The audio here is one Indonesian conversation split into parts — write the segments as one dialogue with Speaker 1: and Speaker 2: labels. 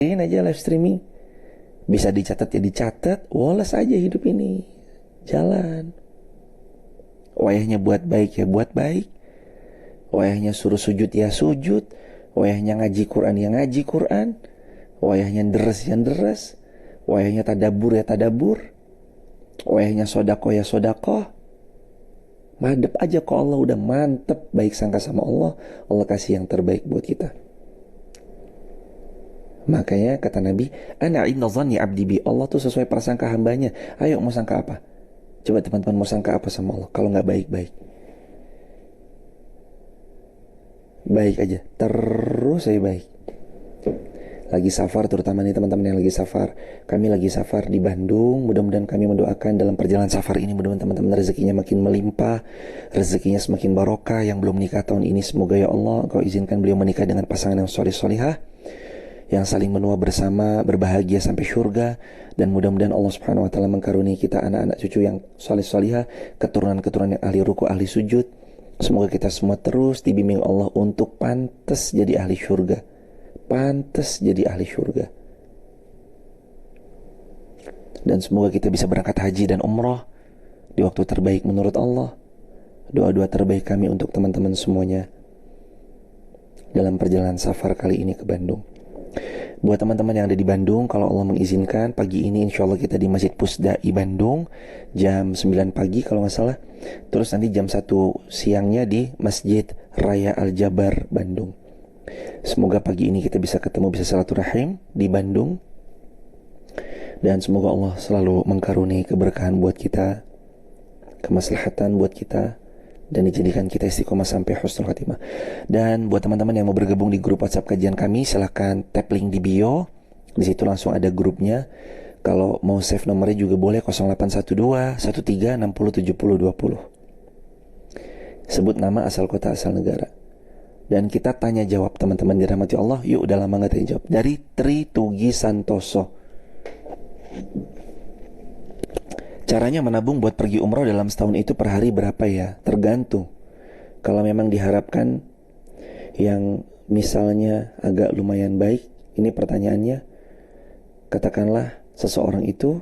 Speaker 1: Ini aja live streaming. Bisa dicatat ya dicatat, woles aja hidup ini. Jalan. Wayahnya buat baik ya buat baik. Wayahnya suruh sujud ya sujud. Wayahnya ngaji Quran ya ngaji Quran. Wayahnya deres ya deres. Wayahnya tadabur ya tadabur. Wayahnya sodako ya sodako. Madep aja kok Allah udah mantep. Baik sangka sama Allah. Allah kasih yang terbaik buat kita. Makanya kata Nabi, ana inna dhanni abdi bi, Allah tuh sesuai prasangka hambanya. Ayo mau sangka apa? Coba teman-teman mau sangka apa sama Allah? Kalau nggak baik-baik, baik aja, terus saya baik. Lagi safar, terutama nih teman-teman yang lagi safar. Kami lagi safar di Bandung. Mudah-mudahan kami mendoakan dalam perjalanan safar ini, mudah-mudahan teman-teman rezekinya makin melimpah, rezekinya semakin barokah. Yang belum nikah tahun ini, semoga ya Allah Engkau izinkan beliau menikah dengan pasangan yang soleh-solihah, yang saling menua bersama, berbahagia sampai syurga. Dan mudah-mudahan Allah subhanahu wa ta'ala mengkaruniai kita anak-anak cucu yang soleh-solihah, keturunan-keturunan yang ahli ruku, ahli sujud. Semoga kita semua terus dibimbing Allah untuk pantas jadi ahli syurga, pantas jadi ahli syurga. Dan semoga kita bisa berangkat haji dan umrah di waktu terbaik menurut Allah. Doa-doa terbaik kami untuk teman-teman semuanya dalam perjalanan safar kali ini ke Bandung. Buat teman-teman yang ada di Bandung, kalau Allah mengizinkan, pagi ini insya Allah kita di Masjid Pusdai Bandung jam 9 pagi kalau nggak salah. Terus nanti jam 1 siangnya di Masjid Raya Al-Jabar Bandung. Semoga pagi ini kita bisa ketemu, bisa silaturahim di Bandung. Dan semoga Allah selalu mengkaruniai keberkahan buat kita, kemaslahatan buat kita, dan dijadikan kita istiqomah sampai husnul khatimah. Dan buat teman-teman yang mau bergabung di grup WhatsApp kajian kami, silahkan tap link di bio. Di situ langsung ada grupnya. Kalau mau save nomornya juga boleh, 0812 13 60 70 20. Sebut nama, asal kota, asal negara. Dan kita tanya jawab teman-teman dirahmati Allah. Yuk, udah lama gak tanya jawab. Dari Tri Tugi Santoso. Caranya menabung buat pergi umroh dalam setahun itu per hari berapa ya? Tergantung. Kalau memang diharapkan yang misalnya agak lumayan baik, ini pertanyaannya, katakanlah seseorang itu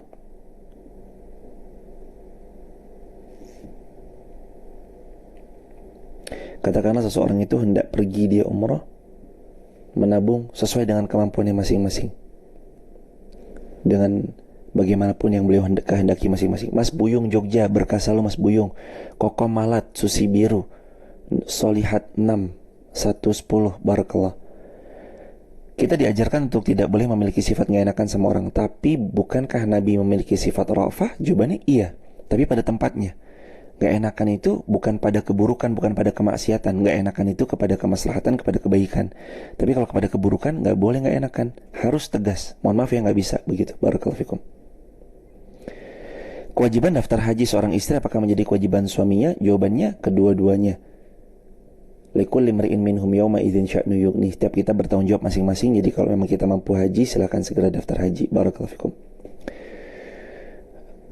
Speaker 1: hendak pergi dia umroh, menabung sesuai dengan kemampuannya masing-masing, dengan bagaimanapun yang beliau kehendaki masing-masing. Mas Buyung Jogja, berkah selalu Mas Buyung. Koko Malat, Susi Biru, Solihat 6 110, barakallah. Kita diajarkan untuk tidak boleh memiliki sifat gak enakan sama orang. Tapi bukankah Nabi memiliki sifat ra'fah? Jawabannya iya, tapi pada tempatnya. Gak enakan itu bukan pada keburukan, bukan pada kemaksiatan. Gak enakan itu kepada kemaslahatan, kepada kebaikan. Tapi kalau kepada keburukan, gak boleh gak enakan. Harus tegas. Mohon maaf ya gak bisa begitu. Barakallahu fikum. Kewajiban daftar haji seorang istri apakah menjadi kewajiban suaminya? Jawabannya kedua-duanya. Likulli imri'in minhum yawma idzin sya'nu yughni. Setiap kita bertanggung jawab masing-masing. Jadi kalau memang kita mampu haji, silakan segera daftar haji. Barakallahu fikum.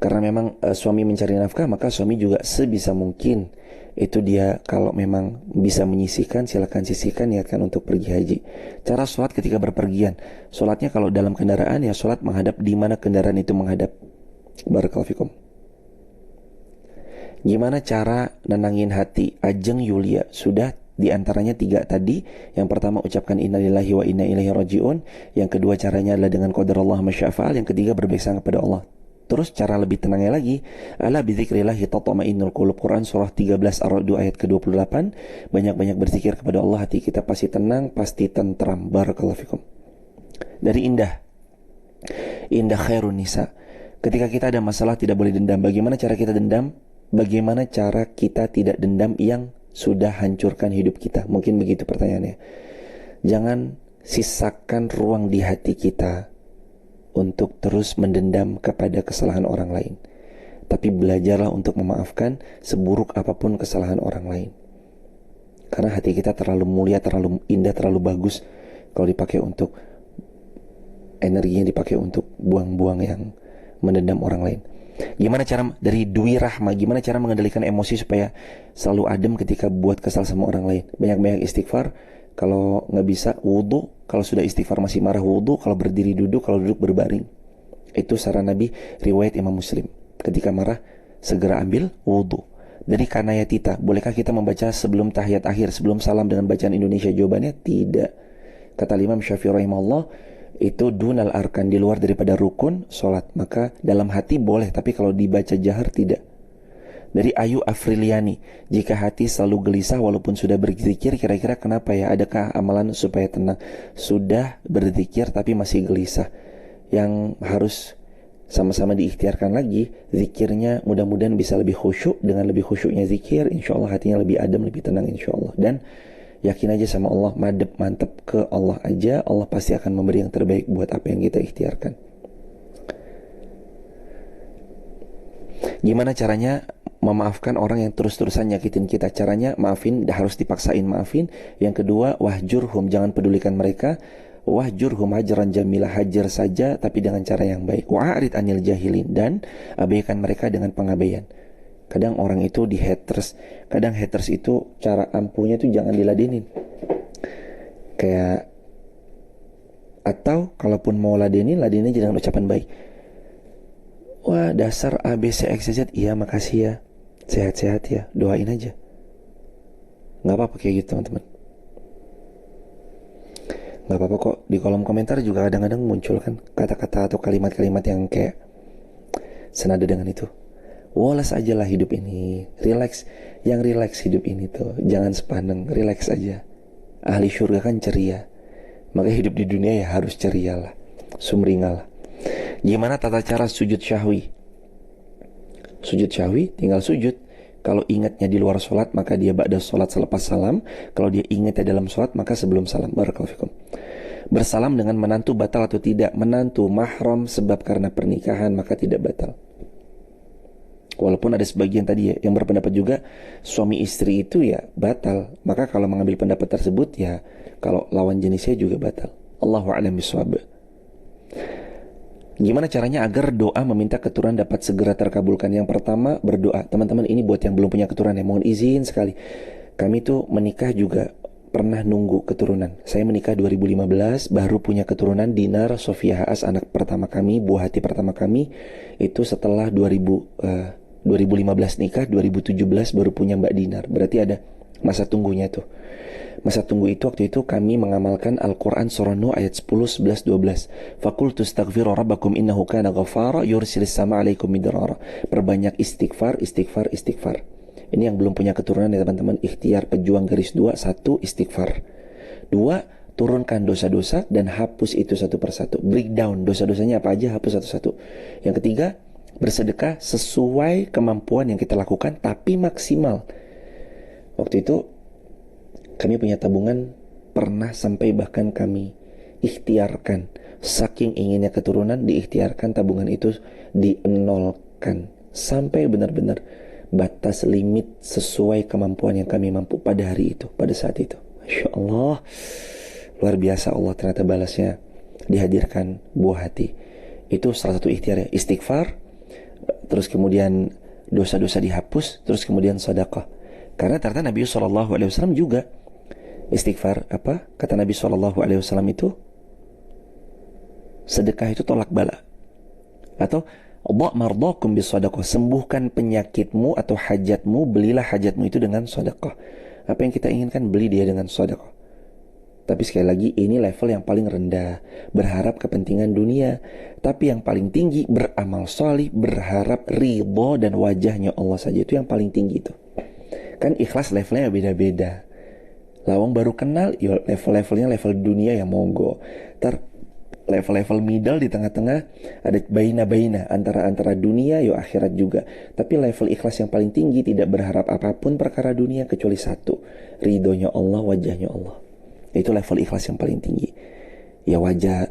Speaker 1: Karena memang suami mencari nafkah, maka suami juga sebisa mungkin itu dia kalau memang bisa menyisihkan, silakan sisihkan, niatkan untuk pergi haji. Cara sholat ketika berpergian, sholatnya kalau dalam kendaraan ya sholat menghadap di mana kendaraan itu menghadap. Barakallahu fikum. Gimana cara nenangin hati? Ajeng Yulia, sudah diantaranya 3 tadi. Yang pertama ucapkan innalillahi wa inna ilaihi rajiun. Yang kedua caranya adalah dengan qadarullah masya'afa'al. Yang ketiga berbaik sangka kepada Allah. Terus cara lebih tenangnya lagi, ala bidzikrillahi tatma'innul qulub. Quran surah 13 Ar-Ra'd ayat ke-28. Banyak-banyak berzikir kepada Allah, hati kita pasti tenang, pasti tentram. Barakallahu fikum. Dari Indah Khairun Nisa. Ketika kita ada masalah tidak boleh dendam. Bagaimana cara kita dendam? Bagaimana cara kita tidak dendam yang sudah hancurkan hidup kita? Mungkin begitu pertanyaannya. Jangan sisakan ruang di hati kita untuk terus mendendam kepada kesalahan orang lain. Tapi belajarlah untuk memaafkan seburuk apapun kesalahan orang lain. Karena hati kita terlalu mulia, terlalu indah, terlalu bagus kalau dipakai untuk energinya dipakai untuk buang-buang yang mendendam orang lain. Gimana cara, dari Dwi Rahma, gimana cara mengendalikan emosi supaya selalu adem ketika buat kesal sama orang lain? Banyak-banyak istighfar. Kalau nggak bisa wudhu, kalau sudah istighfar masih marah wudhu, kalau berdiri duduk, kalau duduk berbaring. Itu saran Nabi, riwayat Imam Muslim. Ketika marah, segera ambil wudhu. Dari kanayatita, bolehkah kita membaca sebelum tahiyat akhir, sebelum salam dengan bacaan Indonesia? Jawabannya tidak. Kata Imam Syafi'i rahimahullah, itu dunal arkan, di luar daripada rukun sholat. Maka dalam hati boleh, tapi kalau dibaca jahar tidak. Dari Ayu Afriliani, jika hati selalu gelisah walaupun sudah berzikir, kira-kira kenapa ya? Adakah amalan supaya tenang? Sudah berzikir tapi masih gelisah. Yang harus sama-sama diikhtiarkan lagi, zikirnya mudah-mudahan bisa lebih khusyuk. Dengan lebih khusyuknya zikir, insya Allah hatinya lebih adem, lebih tenang insya Allah. Dan yakin aja sama Allah, mantep ke Allah aja, Allah pasti akan memberi yang terbaik buat apa yang kita ikhtiarkan. Gimana caranya memaafkan orang yang terus-terusan nyakitin kita? Caranya maafin, harus dipaksain maafin. Yang kedua, wahjurhum, jangan pedulikan mereka. Wahjurhum hajaran jamilah, hajar saja tapi dengan cara yang baik. Wa'arid anil jahilin, dan abaikan mereka dengan pengabaian. Kadang orang itu di haters, kadang haters itu cara ampuhnya itu jangan diladenin. Kayak, atau kalaupun mau ladenin aja dengan ucapan baik. Wah, dasar A, B, C, X, Z. Iya, makasih ya, sehat-sehat ya, doain aja. Gak apa-apa kayak gitu teman-teman. Gak apa-apa kok. Di kolom komentar juga kadang-kadang muncul kan kata-kata atau kalimat-kalimat yang kayak senada dengan itu. Woles aja lah hidup ini, relax. Yang relax hidup ini tuh, jangan sepaneng, relax aja. Ahli syurga kan ceria, maka hidup di dunia ya harus ceria lah, sumringah lah. Gimana tata cara sujud syahwi? Sujud syahwi tinggal sujud. Kalau ingatnya di luar sholat, maka dia ba'da sholat selepas salam. Kalau dia ingatnya dalam sholat, maka sebelum salam. Barakallahu fikum. Bersalam dengan menantu batal atau tidak? Menantu mahram sebab karena pernikahan, maka tidak batal. Walaupun ada sebagian tadi ya yang berpendapat juga suami istri itu ya batal. Maka kalau mengambil pendapat tersebut ya, kalau lawan jenisnya juga batal. Allahu a'lam bishawab. Gimana caranya agar doa meminta keturunan dapat segera terkabulkan? Yang pertama, berdoa. Teman-teman, ini buat yang belum punya keturunan ya, mohon izin sekali. Kami tuh menikah juga pernah nunggu keturunan. Saya menikah 2015, baru punya keturunan Dinar Sofia Haas, anak pertama kami, buah hati pertama kami. Itu setelah 2015 nikah, 2017 baru punya Mbak Dinar. Berarti ada masa tunggunya tuh. Masa tunggu itu waktu itu kami mengamalkan Al-Quran surah Nuh ayat 10, 11, 12. Fakultu astaghfiru rabbakum innahu kana ghafara yursilis sama alaikum midrara. Perbanyak istighfar, istighfar, istighfar. Ini yang belum punya keturunan ya teman-teman. Ikhtiar pejuang garis 2. 1. Istighfar. 2. Turunkan dosa-dosa dan hapus itu satu persatu. Breakdown dosa-dosanya apa aja, hapus satu-satu. Yang ketiga, bersedekah sesuai kemampuan yang kita lakukan tapi maksimal. Waktu itu kami punya tabungan, pernah sampai bahkan kami ikhtiarkan, saking inginnya keturunan, diikhtiarkan tabungan itu dienolkan sampai benar-benar batas limit sesuai kemampuan yang kami mampu pada hari itu, pada saat itu. Masya Allah, luar biasa Allah ternyata balasnya dihadirkan buah hati. Itu salah satu ikhtiar ya, istighfar, terus kemudian dosa-dosa dihapus, terus kemudian sedekah. Karena ternyata Nabi SAW juga istighfar, apa kata Nabi SAW itu, sedekah itu tolak bala. Atau Allah mardakum bisadaqah, sembuhkan penyakitmu atau hajatmu, belilah hajatmu itu dengan sedekah. Apa yang kita inginkan, beli dia dengan sedekah. Tapi sekali lagi, ini level yang paling rendah, berharap kepentingan dunia. Tapi yang paling tinggi, beramal solih, berharap ridho dan wajahnya Allah saja. Itu yang paling tinggi itu. Kan ikhlas levelnya beda-beda. Lawang baru kenal, ya level-levelnya level dunia ya monggo. Ntar level-level middle di tengah-tengah, ada baina-baina antara dunia ya akhirat juga. Tapi level ikhlas yang paling tinggi, tidak berharap apapun perkara dunia kecuali satu, ridhonya Allah, wajahnya Allah. Itu level ikhlas yang paling tinggi. Ya wajah.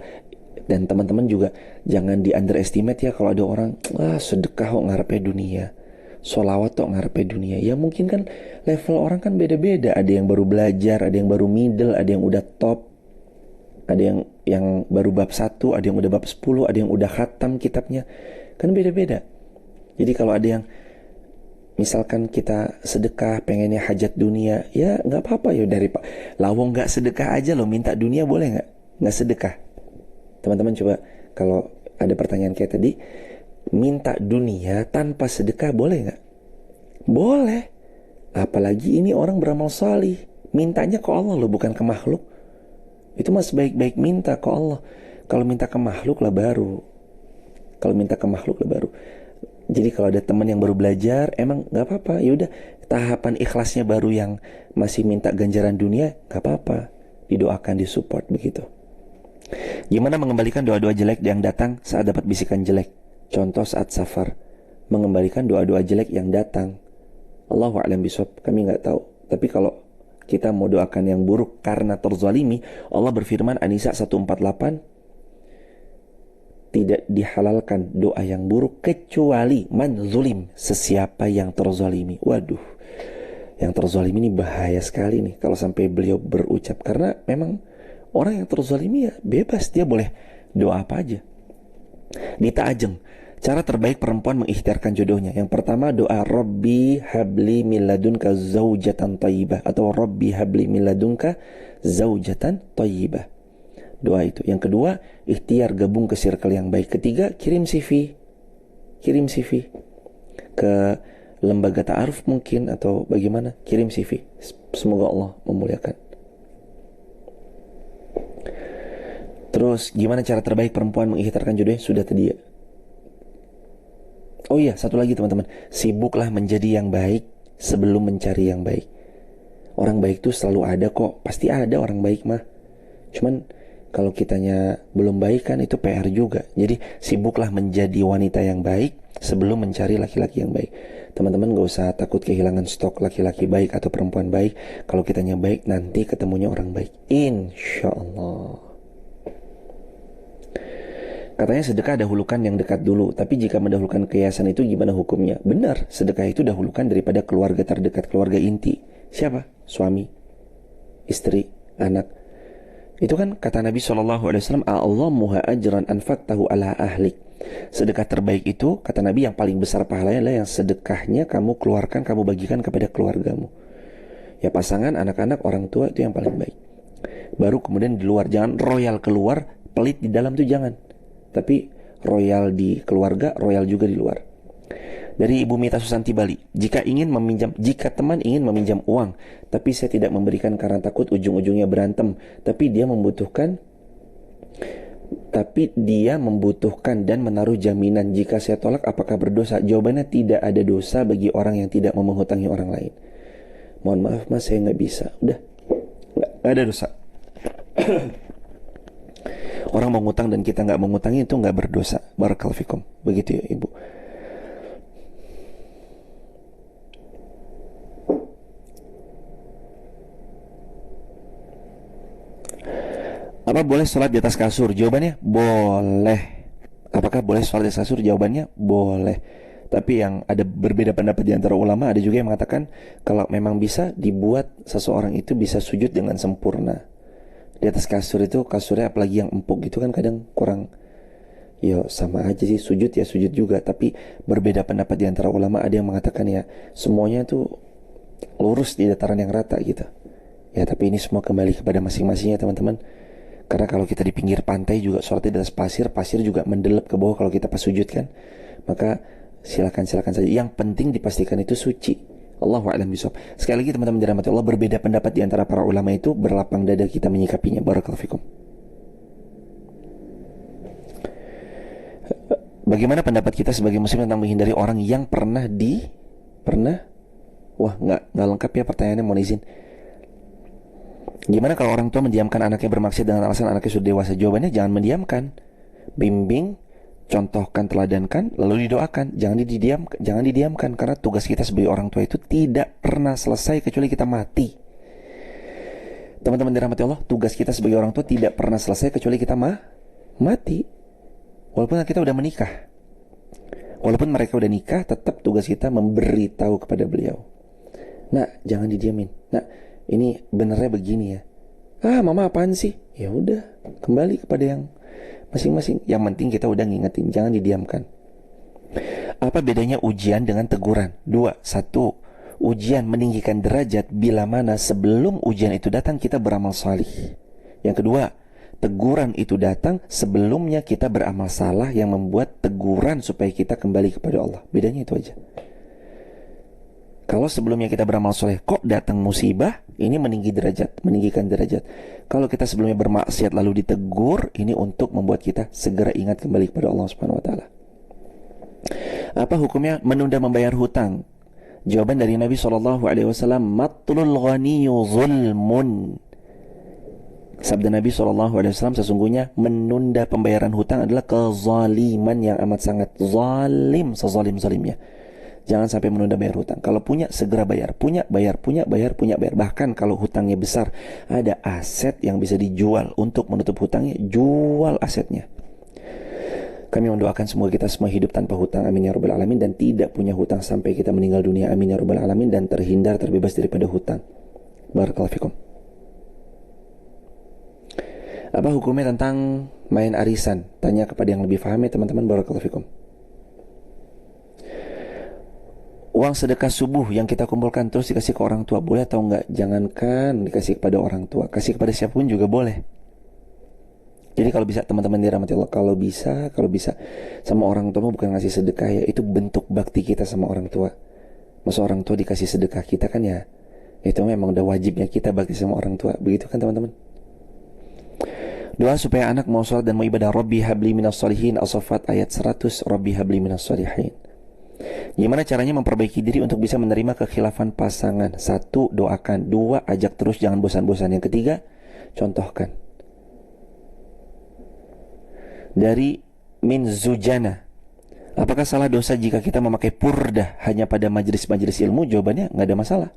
Speaker 1: Dan teman-teman juga jangan di underestimate ya kalau ada orang sedekah kok ngarepnya dunia, sholawat kok ngarepe dunia. Ya mungkin kan level orang kan beda-beda. Ada yang baru belajar, ada yang baru middle, ada yang udah top, ada yang baru bab 1, ada yang udah bab 10, ada yang udah khatam kitabnya. Kan beda-beda. Jadi kalau ada yang misalkan kita sedekah pengennya hajat dunia, ya nggak apa-apa ya, dari Pak lawong nggak sedekah aja loh, minta dunia boleh nggak sedekah? Teman-teman coba, kalau ada pertanyaan kayak tadi, minta dunia tanpa sedekah boleh nggak? Boleh. Apalagi ini orang beramal salih, mintanya ke Allah loh, bukan ke makhluk. Itu mas baik-baik minta ke Allah. Kalau minta ke makhluk lah baru. Jadi kalau ada teman yang baru belajar, emang nggak apa-apa. Ya udah, tahapan ikhlasnya baru yang masih minta ganjaran dunia, nggak apa-apa. Didoakan, disupport begitu. Gimana mengembalikan doa-doa jelek yang datang saat dapat bisikan jelek? Contoh saat safar, mengembalikan doa-doa jelek yang datang. Allahu a'lam bishawab, kami nggak tahu. Tapi kalau kita mau doakan yang buruk karena terzalimi, Allah berfirman An-Nisa 148, tidak dihalalkan doa yang buruk kecuali man zulim, sesiapa yang terzalimi. Waduh, yang terzalimi ini bahaya sekali nih kalau sampai beliau berucap, karena memang orang yang terzalimi ya bebas, dia boleh doa apa aja. Dita Ajeng, cara terbaik perempuan mengikhtiarkan jodohnya. Yang pertama doa Rabbi habli min ladunka zaujatan thayyibah, atau Rabbi habli min ladunka zaujatan thayyibah. Doa itu. Yang kedua, ikhtiar gabung ke circle yang baik. Ketiga, kirim CV ke lembaga ta'aruf mungkin, atau bagaimana, kirim CV. Semoga Allah memuliakan. Terus gimana cara terbaik perempuan mengikhtiarkan jodohnya? Sudah tadi ya. Oh iya, satu lagi teman-teman, sibuklah menjadi yang baik sebelum mencari yang baik. Orang baik tuh selalu ada kok, pasti ada orang baik mah. Cuman kalau kitanya belum baik kan itu PR juga. Jadi sibuklah menjadi wanita yang baik sebelum mencari laki-laki yang baik. Teman-teman gak usah takut kehilangan stok laki-laki baik atau perempuan baik. Kalau kitanya baik, nanti ketemunya orang baik, insya Allah. Katanya sedekah dahulukan yang dekat dulu, tapi jika mendahulukan kiasan itu gimana hukumnya? Benar, sedekah itu dahulukan daripada keluarga terdekat, keluarga inti. Siapa? Suami, istri, anak. Itu kan kata Nabi SAW, A'allahu ajran anfaqtahu ala ahlik. Sedekah terbaik itu, kata Nabi, yang paling besar pahalanya adalah yang sedekahnya kamu keluarkan, kamu bagikan kepada keluargamu. Ya pasangan, anak-anak, orang tua, itu yang paling baik. Baru kemudian di luar, jangan royal keluar, pelit di dalam itu jangan. Tapi royal di keluarga, royal juga di luar. Dari Ibu Mita Susanti Bali, jika teman ingin meminjam uang, tapi saya tidak memberikan karena takut ujung-ujungnya berantem, tapi dia membutuhkan dan menaruh jaminan, jika saya tolak apakah berdosa? Jawabannya tidak ada dosa bagi orang yang tidak mau menghutangi orang lain. Mohon maaf mas, saya nggak bisa. Udah, nggak ada dosa. Orang mau ngutang dan kita nggak mengutangi itu nggak berdosa. Barakallahu fikum. Begitu ya Ibu. Apa boleh sholat di atas kasur? Jawabannya boleh. Apakah boleh sholat di atas kasur? Jawabannya boleh. Tapi yang ada berbeda pendapat di antara ulama, ada juga yang mengatakan kalau memang bisa dibuat seseorang itu bisa sujud dengan sempurna. Di atas kasur itu, kasurnya apalagi yang empuk gitu kan kadang kurang. Ya sama aja sih, sujud ya sujud juga. Tapi berbeda pendapat di antara ulama, ada yang mengatakan ya semuanya tuh lurus di dataran yang rata gitu. Ya tapi ini semua kembali kepada masing-masingnya teman-teman. Karena kalau kita di pinggir pantai juga sholat di atas pasir, pasir juga mendelep ke bawah kalau kita pas sujud kan. Maka silakan saja. Yang penting dipastikan itu suci. Allahu a'lam bishawab. Sekali lagi teman-teman dirahmati Allah, berbeda pendapat di antara para ulama itu berlapang dada kita menyikapinya. Barakallahu fikum. Bagaimana pendapat kita sebagai muslim tentang menghindari orang yang pernah wah nggak lengkap ya pertanyaannya, mohon izin. Gimana kalau orang tua mendiamkan anaknya bermaksud dengan alasan anaknya sudah dewasa? Jawabannya jangan mendiamkan. Bimbing, contohkan, teladankan, lalu didoakan. Jangan didiamkan, karena tugas kita sebagai orang tua itu tidak pernah selesai kecuali kita mati. Teman-teman dirahmati Allah, tugas kita sebagai orang tua tidak pernah selesai kecuali kita mati. Walaupun kita udah menikah, walaupun mereka udah nikah, tetap tugas kita memberitahu kepada beliau. Nah, jangan didiamin. Nah, ini benernya begini ya. Mama apaan sih? Ya udah, kembali kepada yang masing-masing. Yang penting kita udah ngingetin, jangan didiamkan. Apa bedanya ujian dengan teguran? Dua. Satu, ujian meninggikan derajat bila mana sebelum ujian itu datang kita beramal salih. Yang kedua, teguran itu datang sebelumnya kita beramal salah yang membuat teguran supaya kita kembali kepada Allah. Bedanya itu aja. Kalau sebelumnya kita beramal soleh, kok datang musibah, ini meninggikan derajat. Kalau kita sebelumnya bermaksiat lalu ditegur, ini untuk membuat kita segera ingat kembali kepada Allah Subhanahu wa taala. Apa hukumnya menunda membayar hutang? Jawaban dari Nabi SAW, matlul ghaniyu zulmun. Sabda Nabi SAW, sesungguhnya menunda pembayaran hutang adalah kezaliman yang amat sangat zalim, sezalim-zalimnya. Jangan sampai menunda bayar hutang. Kalau punya, segera bayar. Punya, bayar. Bahkan kalau hutangnya besar, ada aset yang bisa dijual untuk menutup hutangnya, jual asetnya. Kami mendoakan semoga kita semua hidup tanpa hutang, amin ya rabbal alamin, dan tidak punya hutang sampai kita meninggal dunia, amin ya rabbal alamin, dan terhindar, terbebas daripada hutang. Barakallahu fikum. Apa hukumnya tentang main arisan? Tanya kepada yang lebih paham ya teman-teman. Barakallahu fikum. Uang sedekah subuh yang kita kumpulkan terus dikasih ke orang tua, boleh atau enggak? Jangankan dikasih kepada orang tua, kasih kepada siapapun juga boleh. Jadi kalau bisa teman-teman dirahmati Allah, kalau bisa sama orang tua bukan ngasih sedekah ya, itu bentuk bakti kita sama orang tua. Masa orang tua dikasih sedekah, kita kan ya itu memang udah wajibnya kita bakti sama orang tua. Begitu kan teman-teman? Doa supaya anak mau sholat dan mau ibadah. Rabbi habli minas shalihin, As-Saffat ayat 100. Rabbi habli minas shalihin. Gimana caranya memperbaiki diri untuk bisa menerima kekhilafan pasangan? Satu, doakan. Dua, ajak terus, jangan bosan-bosan. Yang ketiga, contohkan. Dari Min Zujana, apakah salah dosa jika kita memakai purdah hanya pada majelis-majelis ilmu? Jawabannya nggak ada masalah.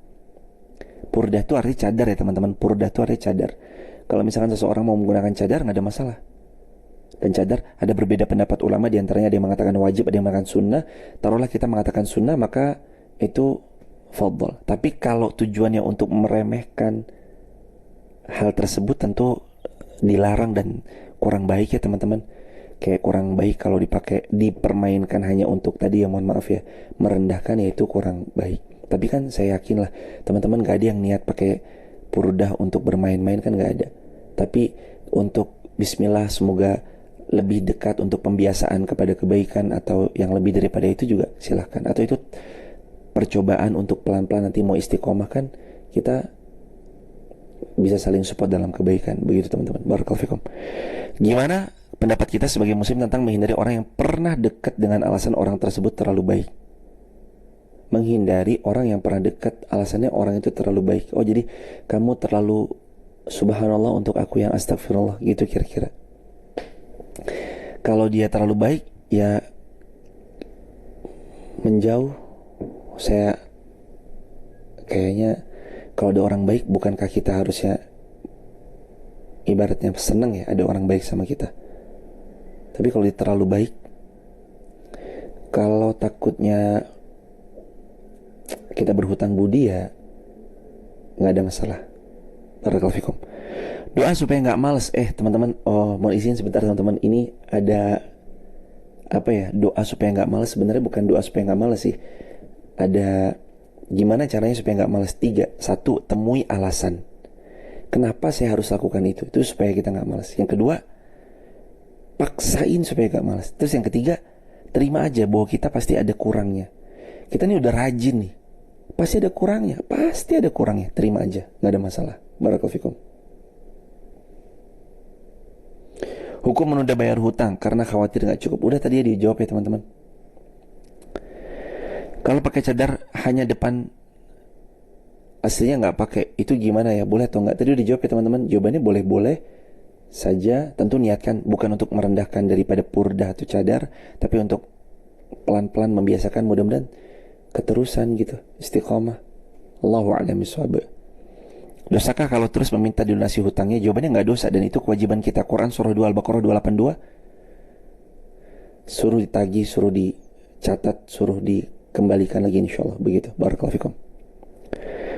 Speaker 1: Purdah itu artinya cadar ya teman-teman. Purdah itu artinya cadar. Kalau misalkan seseorang mau menggunakan cadar, nggak ada masalah. Dan cadar ada berbeda pendapat ulama, diantaranya ada yang mengatakan wajib, ada yang mengatakan sunnah. Taruhlah kita mengatakan sunnah, maka itu fadl. Tapi kalau tujuannya untuk meremehkan hal tersebut, tentu dilarang dan kurang baik ya teman-teman. Kayak kurang baik kalau dipermainkan hanya untuk tadi ya, mohon maaf ya, merendahkan, ya itu kurang baik. Tapi kan saya yakin lah teman-teman gak ada yang niat pakai purdah untuk bermain-main, kan gak ada. Tapi untuk bismillah, semoga lebih dekat untuk pembiasaan kepada kebaikan atau yang lebih daripada itu juga silahkan. Atau itu percobaan untuk pelan-pelan nanti mau istiqomah, kan kita bisa saling support dalam kebaikan. Begitu teman-teman. Barakallahu fikum. Gimana pendapat kita sebagai muslim tentang menghindari orang yang pernah dekat dengan alasan orang tersebut terlalu baik? Menghindari orang yang pernah dekat alasannya orang itu terlalu baik. Oh jadi kamu terlalu subhanallah untuk aku yang astagfirullah, gitu kira-kira. Kalau dia terlalu baik, ya menjauh. Saya kayaknya kalau ada orang baik, bukankah kita harusnya ibaratnya senang ya ada orang baik sama kita? Tapi kalau dia terlalu baik, kalau takutnya kita berhutang budi, ya nggak ada masalah. Barakallahu fikum. Doa supaya nggak males. Teman-teman, mau izin sebentar teman-teman. Ini ada apa ya? Doa supaya nggak males. Sebenarnya bukan doa supaya nggak males sih. Ada gimana caranya supaya nggak males? 3. 1, temui alasan. Kenapa saya harus lakukan itu? Itu supaya kita nggak males. Yang kedua, paksain supaya nggak males. Terus yang ketiga, terima aja bahwa kita pasti ada kurangnya. Kita ini udah rajin nih. Pasti ada kurangnya. Terima aja, nggak ada masalah. Barakallahu fikum. Hukum menunda bayar hutang karena khawatir gak cukup. Udah tadi ya dijawab ya teman-teman. Kalau pakai cadar hanya depan, aslinya gak pakai, itu gimana ya? Boleh atau gak? Tadi udah dijawab ya teman-teman. Jawabannya boleh-boleh saja. Tentu niatkan bukan untuk merendahkan daripada purdah atau cadar, tapi untuk pelan-pelan membiasakan, mudah-mudahan keterusan gitu, istiqomah. Allahu a'lam bishawab. Dosakah kalau terus meminta dilunasi hutangnya? Jawabannya nggak dosa, dan itu kewajiban kita. Quran surah 2 Al-Baqarah 282 suruh ditagih, suruh dicatat, suruh dikembalikan lagi, insyaallah. Begitu. Barakallahu fikum.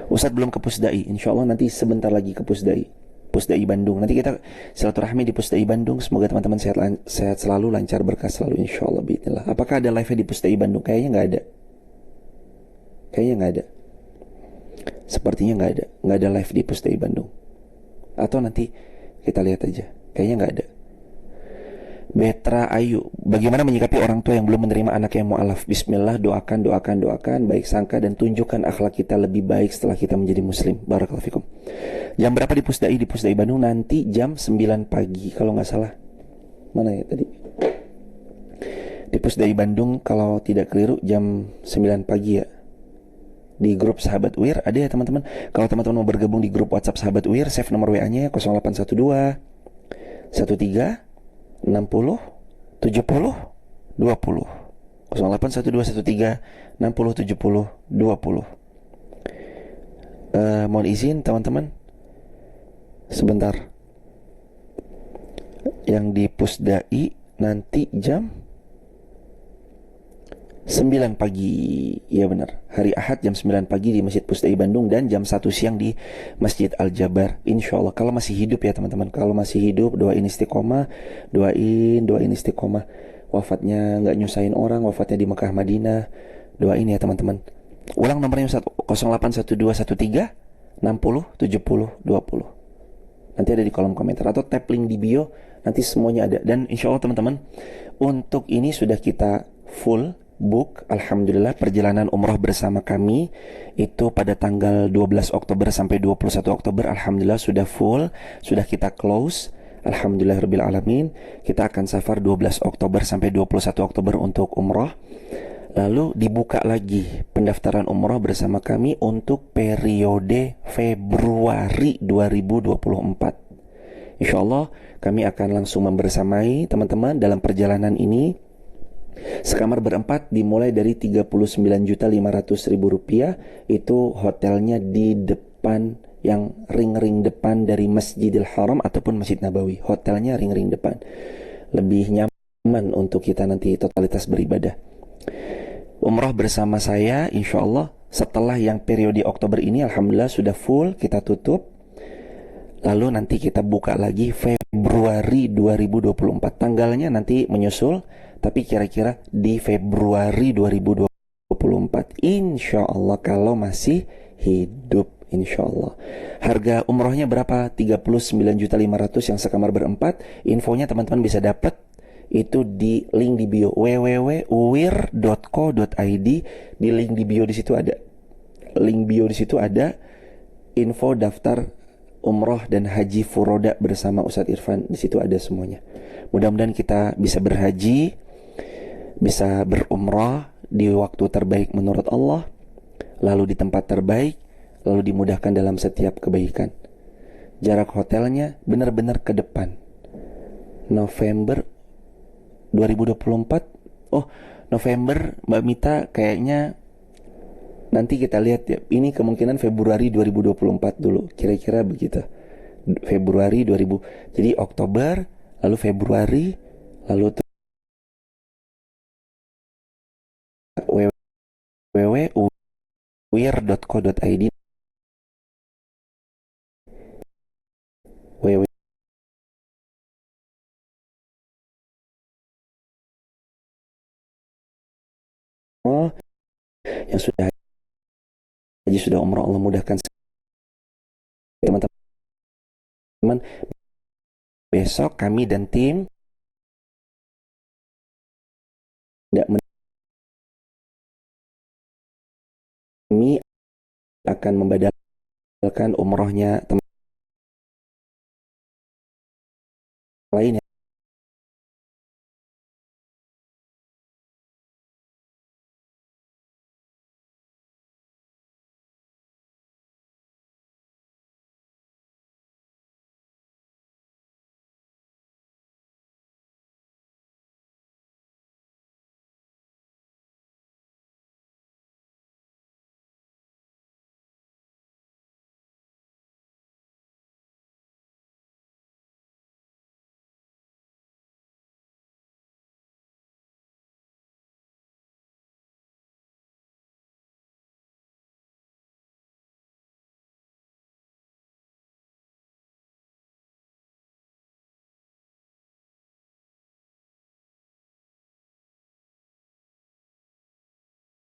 Speaker 1: Ustadz belum ke Pusdai, insyaallah nanti sebentar lagi ke Pusdai. Pusdai Bandung. Nanti kita silaturahmi di Pusdai Bandung. Semoga teman-teman sehat selalu, lancar, berkah selalu, insyaallah bismillah. Apakah ada live di Pusdai Bandung? Kayaknya nggak ada. Kayaknya nggak ada. Sepertinya nggak ada live di Pusdai Bandung. Atau nanti kita lihat aja. Kayaknya nggak ada. Betra Ayu, bagaimana menyikapi orang tua yang belum menerima anak yang mu'alaf? Bismillah, doakan, baik sangka dan tunjukkan akhlak kita lebih baik setelah kita menjadi muslim. Barakallahu fikum. Jam berapa di Pusdai? Di Pusdai Bandung nanti jam 9 pagi kalau nggak salah. Mana ya tadi? Di Pusdai Bandung kalau tidak keliru jam 9 pagi ya. Di grup Sahabat UIR ada ya teman-teman. Kalau teman-teman mau bergabung di grup WhatsApp Sahabat UIR, save nomor WA-nya 0812 13 60 70 20 081213 60 70 20. Mohon izin teman-teman, sebentar. Yang di Pusdai nanti jam 9 pagi. Ya benar, hari Ahad jam 9 pagi di Masjid Pusdai Bandung dan jam 1 siang di Masjid Al-Jabar. Insya Allah kalau masih hidup ya teman-teman. Kalau masih hidup doain istiqomah. Doain istiqomah. Wafatnya gak nyusahin orang, wafatnya di Mekah Madinah. Doain ya teman-teman. Ulang nomornya 081213 60 70 20. Nanti ada di kolom komentar atau tap link di bio, nanti semuanya ada. Dan insya Allah teman-teman, untuk ini sudah kita full book. Alhamdulillah perjalanan umrah bersama kami itu pada tanggal 12 Oktober sampai 21 Oktober Alhamdulillah sudah full, sudah kita close. Alhamdulillah rabbil alamin. Kita akan safar 12 Oktober sampai 21 Oktober untuk umrah. Lalu dibuka lagi pendaftaran umrah bersama kami untuk periode Februari 2024. Insya Allah kami akan langsung membersamai teman-teman dalam perjalanan ini. Sekamar berempat dimulai dari 39.500.000 rupiah. Itu hotelnya di depan, yang ring-ring depan dari Masjidil Haram ataupun Masjid Nabawi. Hotelnya ring-ring depan, lebih nyaman untuk kita nanti totalitas beribadah. Umrah bersama saya insya Allah setelah yang periode Oktober ini alhamdulillah sudah full, kita tutup. Lalu nanti kita buka lagi Februari 2024. Tanggalnya nanti menyusul, tapi kira-kira di Februari 2024 insya Allah kalau masih hidup, insya Allah. Harga umrohnya berapa? 39.500.000 yang sekamar berempat. Infonya teman-teman bisa dapat itu di link di bio www.uwir.co.id. Di link di bio di situ ada info daftar umroh dan haji furoda bersama Ustadz Irfan. Di situ ada semuanya. Mudah-mudahan kita bisa berhaji, bisa berumrah di waktu terbaik menurut Allah, lalu di tempat terbaik, lalu dimudahkan dalam setiap kebaikan. Jarak hotelnya benar-benar ke depan. November 2024. Oh, November Mbak Mita kayaknya nanti kita lihat ya. Ini kemungkinan Februari 2024 dulu. Kira-kira begitu. Februari 2000. Jadi Oktober, lalu Februari, lalu www.uwir.co.id www yang sudah haji, sudah umrah, Allah mudahkan teman-teman. Besok kami dan tim kami akan membadalkan umrohnya teman lain